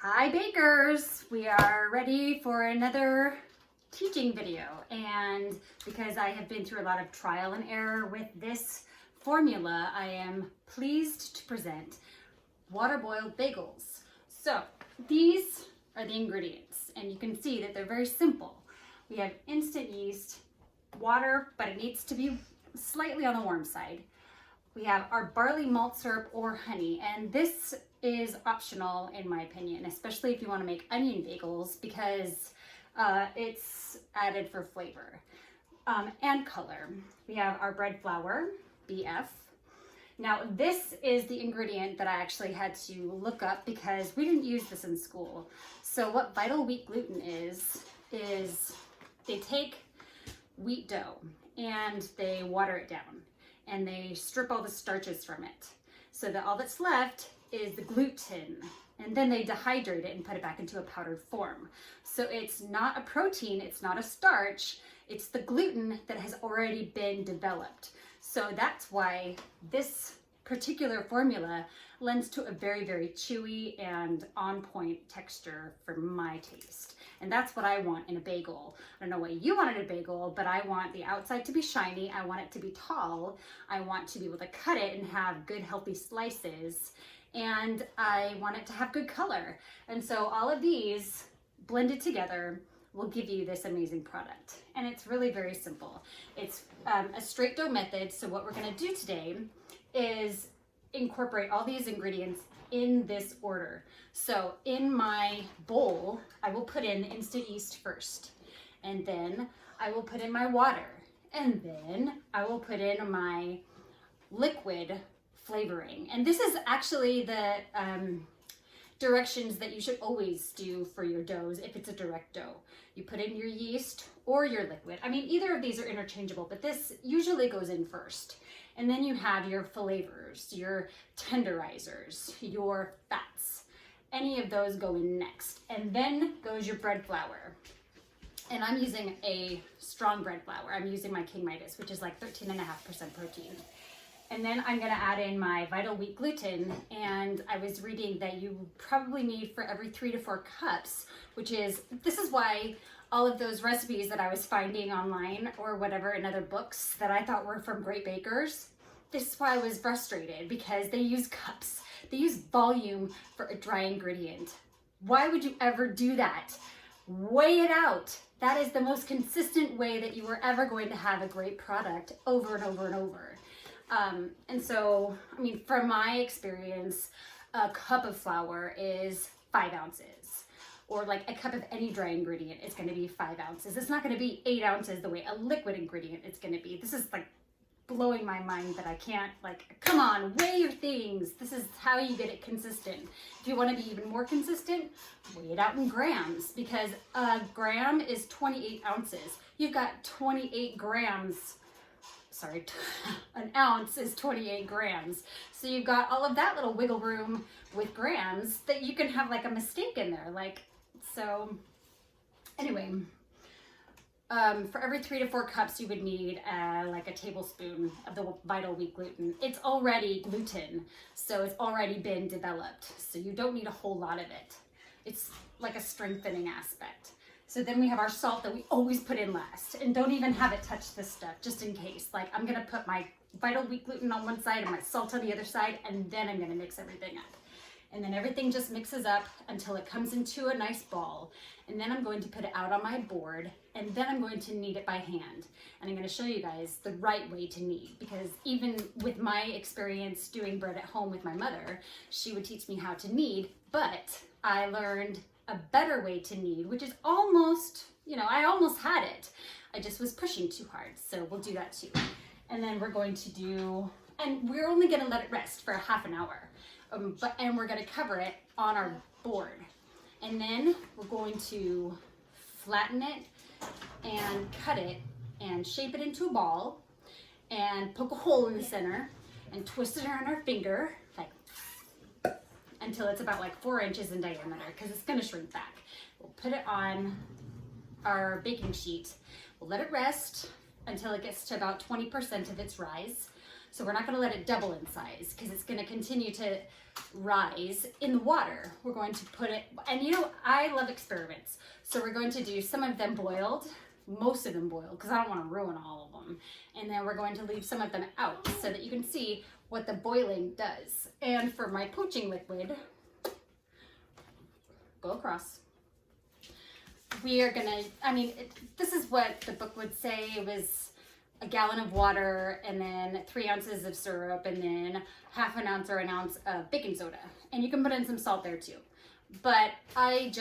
Hi bakers! We are ready for another teaching video, and because I have been through a lot of trial and error with this formula, I am pleased to present water boiled bagels. So these are the ingredients, and you can see that they're very simple. We have instant yeast, water, but it needs to be slightly on the warm side. We have our barley malt syrup or honey, and this is optional in my opinion, especially if you want to make onion bagels because it's added for flavor and color. We have our bread flour, BF. Now this is the ingredient that I actually had to look up because we didn't use this in school. So what vital wheat gluten is they take wheat dough and they water it down and they strip all the starches from it so that all that's left is the gluten, and then they dehydrate it and put it back into a powdered form. So it's not a protein, it's not a starch, it's the gluten that has already been developed. So that's why this particular formula lends to a very, very chewy and on point texture for my taste. And that's what I want in a bagel. I don't know what you want in a bagel, but I want the outside to be shiny. I want it to be tall. I want to be able to cut it and have good, healthy slices. And I want it to have good color. And so all of these blended together will give you this amazing product. And it's really very simple. It's a straight dough method. So what we're gonna do today is incorporate all these ingredients in this order. So in my bowl, I will put in instant yeast first, and then I will put in my water, and then I will put in my liquid flavoring. And this is actually the directions that you should always do for your doughs if it's a direct dough. You put in your yeast or your liquid. I mean, either of these are interchangeable, but this usually goes in first. And then you have your flavors, your tenderizers, your fats. Any of those go in next. And then goes your bread flour. And I'm using a strong bread flour. I'm using my King Midas, which is like 13.5% protein. And then I'm gonna add in my vital wheat gluten. And I was reading that you probably need for every 3 to 4 cups, this is why all of those recipes that I was finding online or whatever in other books that I thought were from great bakers, this is why I was frustrated, because they use cups. They use volume for a dry ingredient. Why would you ever do that? Weigh it out. That is the most consistent way that you are ever going to have a great product over and over and over. And so, I mean, from my experience, a cup of flour is 5 ounces. Or like a cup of any dry ingredient is going to be 5 ounces. It's not going to be 8 ounces the way a liquid ingredient is going to be. This is like blowing my mind that I can't, like, come on, weigh your things. This is how you get it consistent. If you want to be even more consistent, weigh it out in grams, because a gram is 28 ounces. You've got 28 grams. Sorry, an ounce is 28 grams. So you've got all of that little wiggle room with grams that you can have like a mistake in there. So anyway, for every 3 to 4 cups, you would need like a tablespoon of the vital wheat gluten. It's already gluten, so it's already been developed. So you don't need a whole lot of it. It's like a strengthening aspect. So then we have our salt that we always put in last, and don't even have it touch this stuff, just in case. Like, I'm gonna put my vital wheat gluten on one side and my salt on the other side, and then I'm gonna mix everything up. And then everything just mixes up until it comes into a nice ball. And then I'm going to put it out on my board, and then I'm going to knead it by hand. And I'm gonna show you guys the right way to knead, because even with my experience doing bread at home with my mother, she would teach me how to knead, but I learned a better way to knead, which is almost, I almost had it. I just was pushing too hard. So we'll do that too. And then we're going to and we're only gonna let it rest for a half an hour. And we're gonna cover it on our board. And then we're going to flatten it and cut it and shape it into a ball and poke a hole in the center and twist it around our finger, like, until it's about like 4 inches in diameter, because it's gonna shrink back. We'll put it on our baking sheet. We'll let it rest until it gets to about 20% of its rise. So we're not going to let it double in size because it's going to continue to rise in the water. We're going to put it, and you know, I love experiments. So we're going to do some of them boiled, most of them boiled, because I don't want to ruin all of them. And then we're going to leave some of them out so that you can see what the boiling does. And for my poaching liquid, go across. We are gonna, this is what the book would say. It was a gallon of water and then 3 ounces of syrup and then half an ounce or an ounce of baking soda. And you can put in some salt there too. But I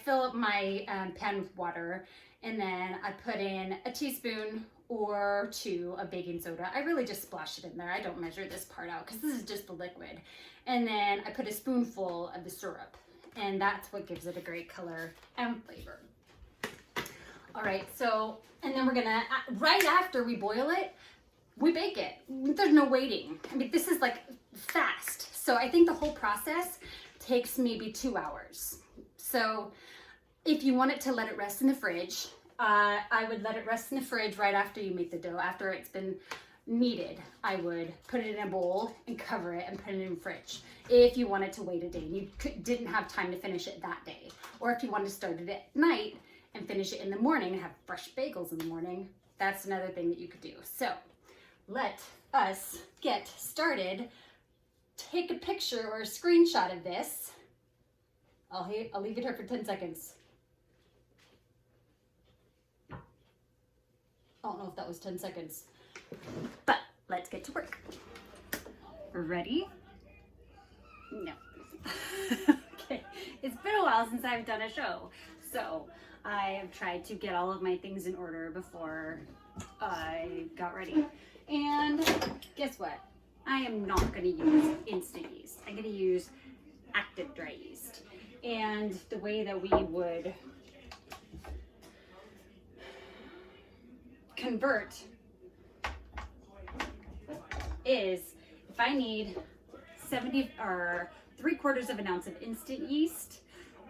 fill up my pan with water and then I put in a teaspoon or 2 of baking soda. I really just splash it in there. I don't measure this part out because this is just the liquid. And then I put a spoonful of the syrup. And that's what gives it a great color and flavor. All right, so, and then we're gonna, right after we boil it, we bake it. There's no waiting. I mean, this is like fast. So I think the whole process takes maybe 2 hours. So if you want it to let it rest in the fridge, I would let it rest in the fridge right after you make the dough. After it's been kneaded, I would put it in a bowl and cover it and put it in the fridge. If you wanted to wait a day and you didn't have time to finish it that day, or if you wanted to start it at night and finish it in the morning and have fresh bagels in the morning, that's another thing that you could do. So let us get started. Take a picture or a screenshot of this. I'll leave it here for 10 seconds. I don't know if that was 10 seconds, but let's get to work. Ready? No. Okay, it's been a while since I've done a show, so I have tried to get all of my things in order before I got ready. And guess what? I am not going to use instant yeast. I'm going to use active dry yeast. And the way that we would convert is if I need 70 or 3/4 of an ounce of instant yeast,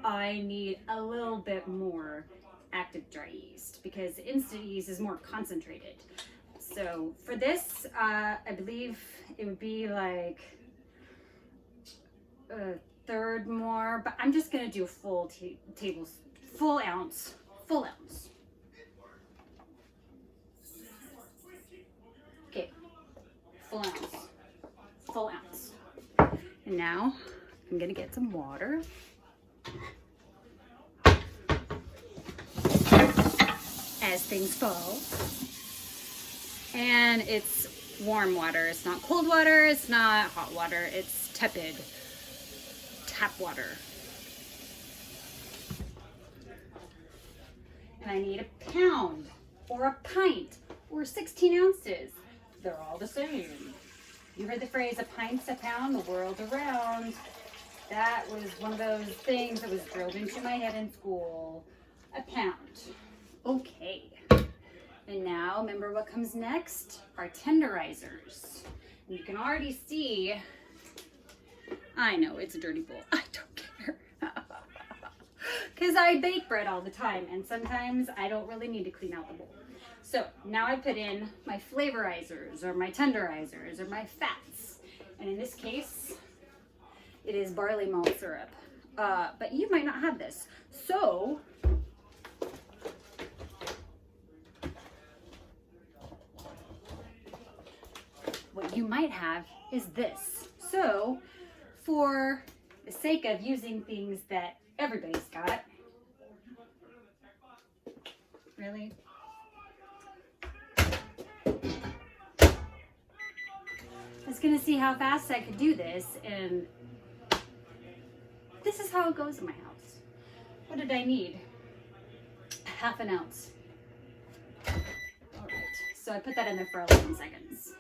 I need a little bit more active dry yeast because instant yeast is more concentrated. So for this, I believe it would be like a third more, but I'm just gonna do a full ounce. Okay, full ounce. And now I'm gonna get some water. As things fall. And it's warm water. It's not cold water, it's not hot water, it's tepid tap water. And I need a pound or a pint or 16 ounces. They're all the same. You heard the phrase, a pint's a pound, the world around. That was one of those things that was drilled into my head in school. A pound. Okay. And now, remember what comes next? Our tenderizers. And you can already see, I know it's a dirty bowl. I don't care. Because I bake bread all the time, and sometimes I don't really need to clean out the bowl. So now I put in my flavorizers, or my tenderizers, or my fats. And in this case, it is barley malt syrup. But you might not have this. So what you might have is this. So for the sake of using things that everybody's got, really? I was gonna see how fast I could do this, and this is how it goes in my house. What did I need? Half an ounce. All right, so I put that in there for 11 seconds.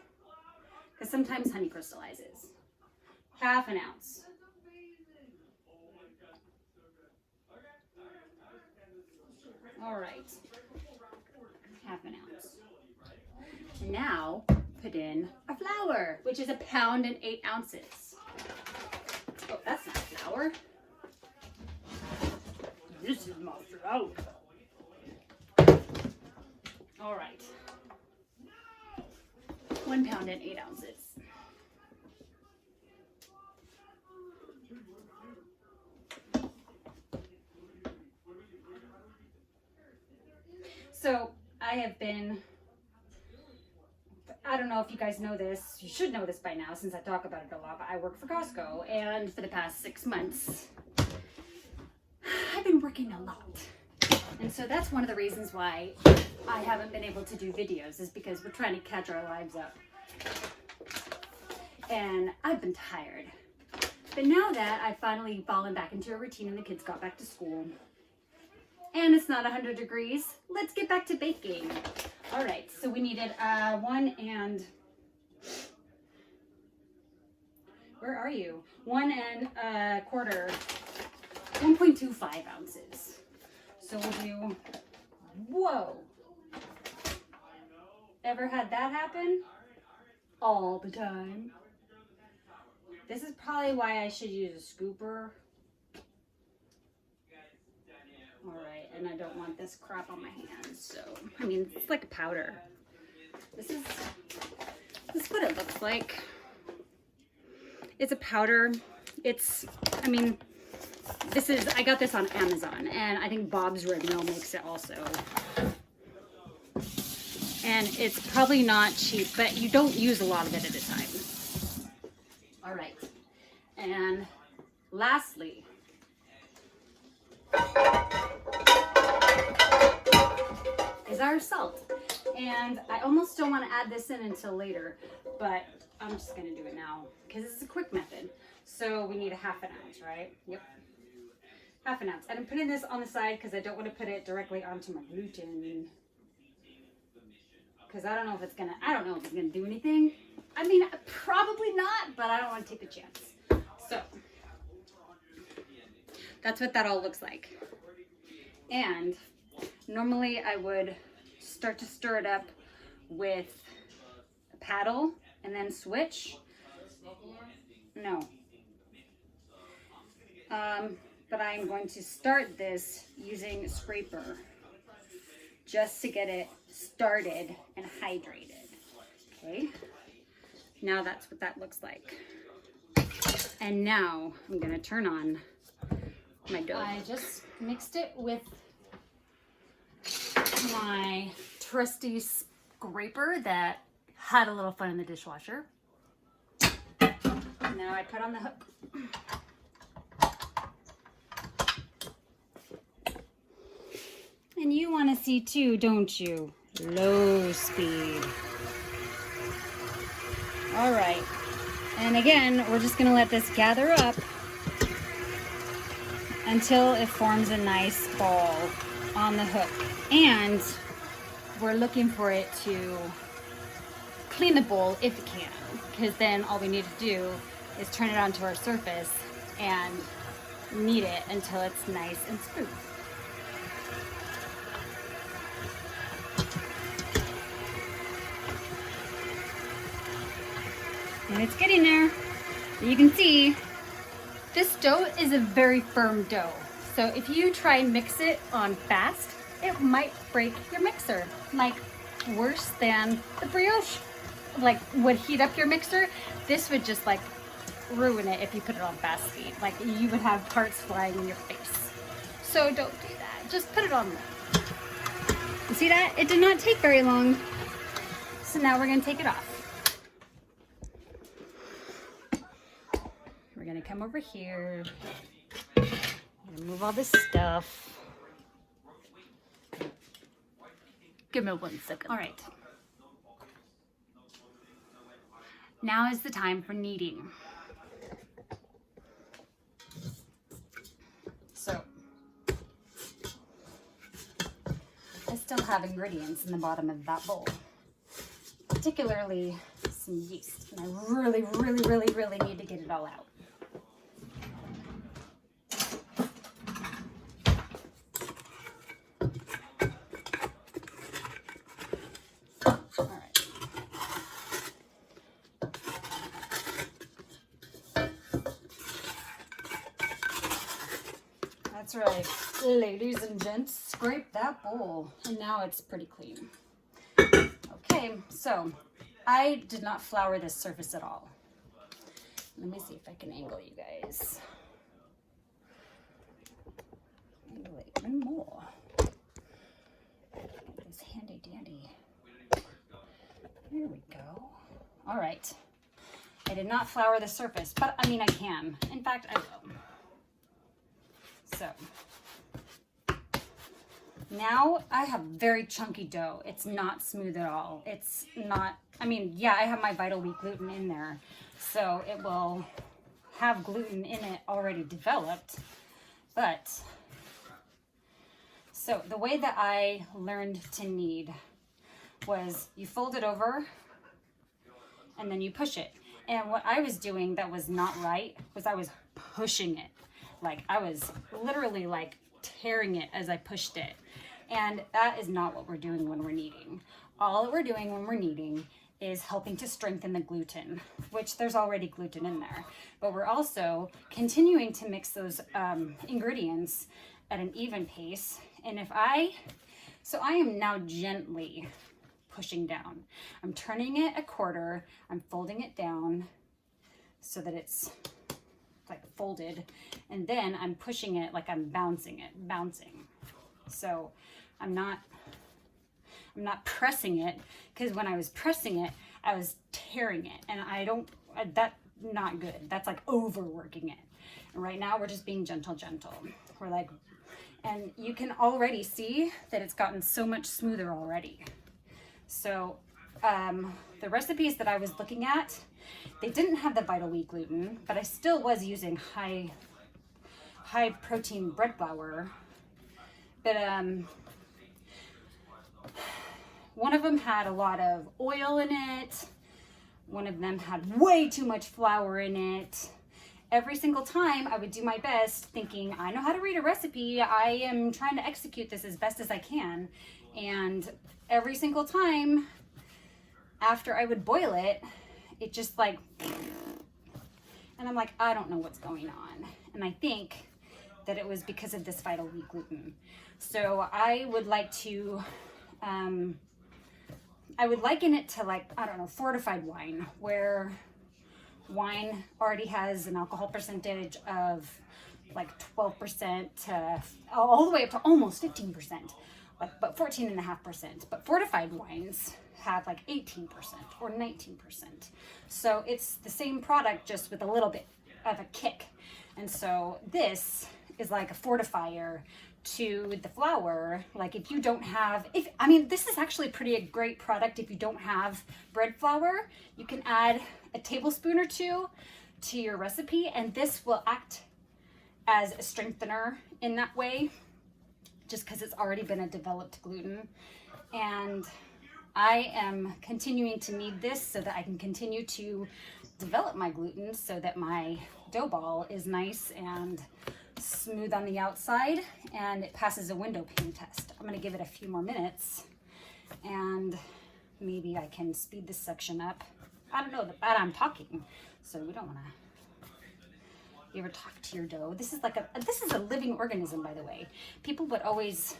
Because sometimes honey crystallizes. Half an ounce. All right, half an ounce. And now put in our flour, which is 1 pound and 8 ounces. Oh, that's not flour. This is my flour. All right. 1 pound and 8 ounces. So I have been, I don't know if you guys know this, you should know this by now since I talk about it a lot, but I work for Costco, and for the past 6 months, I've been working a lot. And so that's one of the reasons why I haven't been able to do videos, is because we're trying to catch our lives up. And I've been tired. But now that I've finally fallen back into a routine and the kids got back to school, and it's not 100 degrees, let's get back to baking. All right, so we needed 1 and, where are you? 1 1/4, 1.25 ounces. So we'll do, whoa. Ever had that happen? All the time. This is probably why I should use a scooper. All right, and I don't want this crap on my hands, so, I mean, it's like a powder. This is what it looks like. It's a powder. It's, I mean, this is, I got this on Amazon, and I think Bob's Red Mill makes it also. And it's probably not cheap, but you don't use a lot of it at a time. All right, and lastly, is our salt. And I almost don't want to add this in until later, but I'm just going to do it now because it's a quick method. So we need a 1/2 ounce, right? Yep. 1/2 ounce. And I'm putting this on the side because I don't want to put it directly onto my gluten. Because I don't know if it's going to do anything. I mean, probably not, but I don't want to take the chance. So that's what that all looks like. And normally I would start to stir it up with a paddle and then switch. No. But I'm going to start this using a scraper just to get it started and hydrated. Okay. Now that's what that looks like. And now I'm going to turn on my dough. I just mixed it with my trusty scraper that had a little fun in the dishwasher. Now I put on the hook. And you want to see too, don't you? Low speed. All right. And again, we're just going to let this gather up until it forms a nice ball on the hook. And we're looking for it to clean the bowl if it can, because then all we need to do is turn it onto our surface and knead it until it's nice and smooth. And it's getting there. You can see this dough is a very firm dough. So if you try and mix it on fast, it might break your mixer. Like worse than the brioche, like would heat up your mixer. This would just like ruin it if you put it on fast speed. Like you would have parts flying in your face. So don't do that. Just put it on low. You see that? It did not take very long. So now we're gonna take it off. We're gonna come over here. I'm gonna move all this stuff. Give me 1 second. All right. Now is the time for kneading. So, I still have ingredients in the bottom of that bowl, particularly some yeast. And I really, really, really, really need to get it all out. That's right, ladies and gents, scrape that bowl. And now it's pretty clean. Okay, so I did not flour this surface at all. Let me see if I can angle you guys. Angle it even more. Get this handy dandy. There we go. All right. I did not flour the surface, but I mean, I can. In fact, I will. So now I have very chunky dough. It's not smooth at all. It's not, I mean, yeah, I have my Vital Wheat gluten in there, so it will have gluten in it already developed. But, so the way that I learned to knead was you fold it over and then you push it. And what I was doing that was not right was I was pushing it. Like I was literally like tearing it as I pushed it. And that is not what we're doing when we're kneading. All that we're doing when we're kneading is helping to strengthen the gluten, which there's already gluten in there. But we're also continuing to mix those ingredients at an even pace. And so I am now gently pushing down. I'm turning it a quarter, I'm folding it down so that it's like folded, and then I'm pushing it like I'm bouncing. So I'm not pressing it, because when I was pressing it, I was tearing it, and that's not good. That's like overworking it. And right now we're just being gentle. We're like, and you can already see that it's gotten so much smoother already. So the recipes that I was looking at, they didn't have the Vital Wheat gluten, but I still was using high protein bread flour. But one of them had a lot of oil in it. One of them had way too much flour in it. Every single time I would do my best thinking, I know how to read a recipe. I am trying to execute this as best as I can. And every single time after I would boil it, it just like, and I'm like, I don't know what's going on. And I think that it was because of this Vital Wheat gluten. So I would like to, I would liken it to like, I don't know, fortified wine, where wine already has an alcohol percentage of like 12% to all the way up to almost 15%, but 14.5%. But fortified wines have like 18% or 19%. So it's the same product, just with a little bit of a kick. And so this is like a fortifier to the flour. Like if you don't have, this is actually pretty a great product if you don't have bread flour. You can add a tablespoon or two to your recipe, and this will act as a strengthener in that way, just because it's already been a developed gluten. And I am continuing to knead this so that I can continue to develop my gluten so that my dough ball is nice and smooth on the outside and it passes a window pane test. I'm going to give it a few more minutes and maybe I can speed this section up. I don't know, but I'm talking, so we don't want to. You ever talk to your dough? This is a living organism, by the way. People would always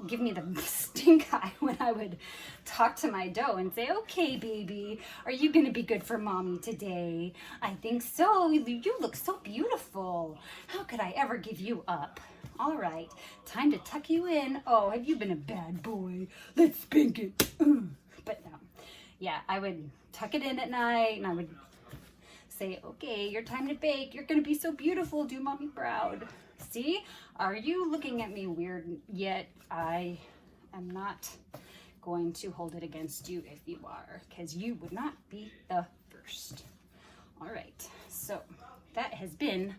give me the stink eye when I would talk to my dough and say, okay, baby, are you going to be good for mommy today? I think so. You look so beautiful. How could I ever give you up? All right, time to tuck you in. Oh, have you been a bad boy? Let's spank it. But no, yeah, I would tuck it in at night and I would say, okay, your time to bake. You're going to be so beautiful. Do mommy proud. See, are you looking at me weird yet? I am not going to hold it against you if you are, because you would not be the first. All right, so that has been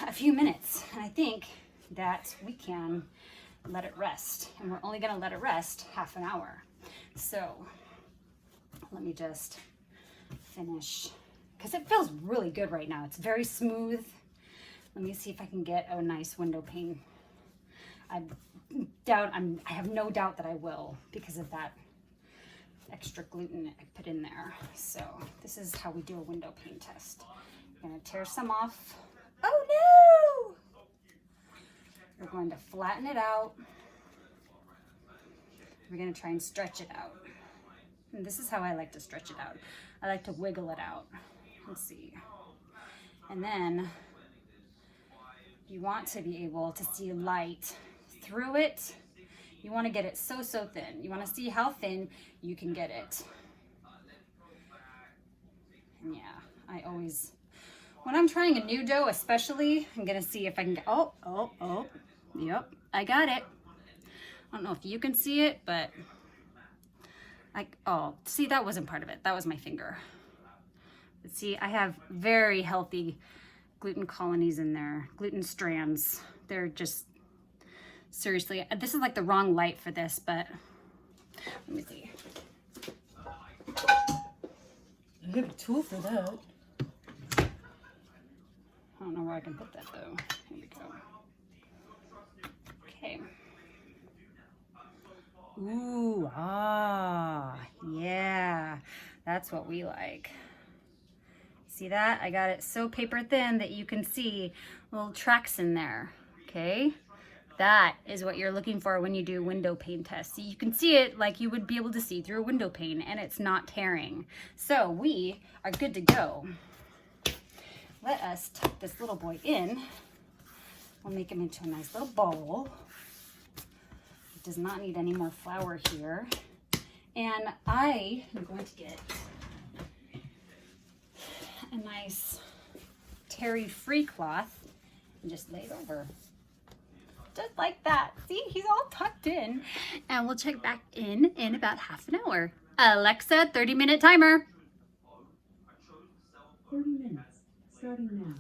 a few minutes, and I think that we can let it rest, and we're only going to let it rest half an hour. So let me just finish, because it feels really good right now. It's very smooth. Let me see if I can get a nice window pane. I have no doubt that I will, because of that extra gluten I put in there. So this is how we do a window pane test. I'm gonna tear some off. Oh no! We're going to flatten it out. We're gonna try and stretch it out. And this is how I like to stretch it out. I like to wiggle it out. Let's see. And then you want to be able to see light through it. You want to get it so thin. You want to see how thin you can get it. And yeah, I always, when I'm trying a new dough especially, I'm going to see if I can get, yep, I got it. I don't know if you can see it, but see, that wasn't part of it. That was my finger. But see, I have very healthy gluten colonies in there, gluten strands. They're just, seriously, this is like the wrong light for this, but let me see. I have a tool for that. I don't know where I can put that though. Here we go. Okay. Ooh, yeah, that's what we like. See that? I got it so paper thin that you can see little tracks in there, okay? That is what you're looking for when you do window pane tests. See, you can see it like you would be able to see through a window pane, and it's not tearing. So we are good to go. Let us tuck this little boy in. We'll make him into a nice little bowl. It does not need any more flour here. And I am going to get a nice terry-free cloth and just lay it over. Just like that. See, he's all tucked in. And we'll check back in about half an hour. Alexa, 30-minute timer. 30 minutes, starting now.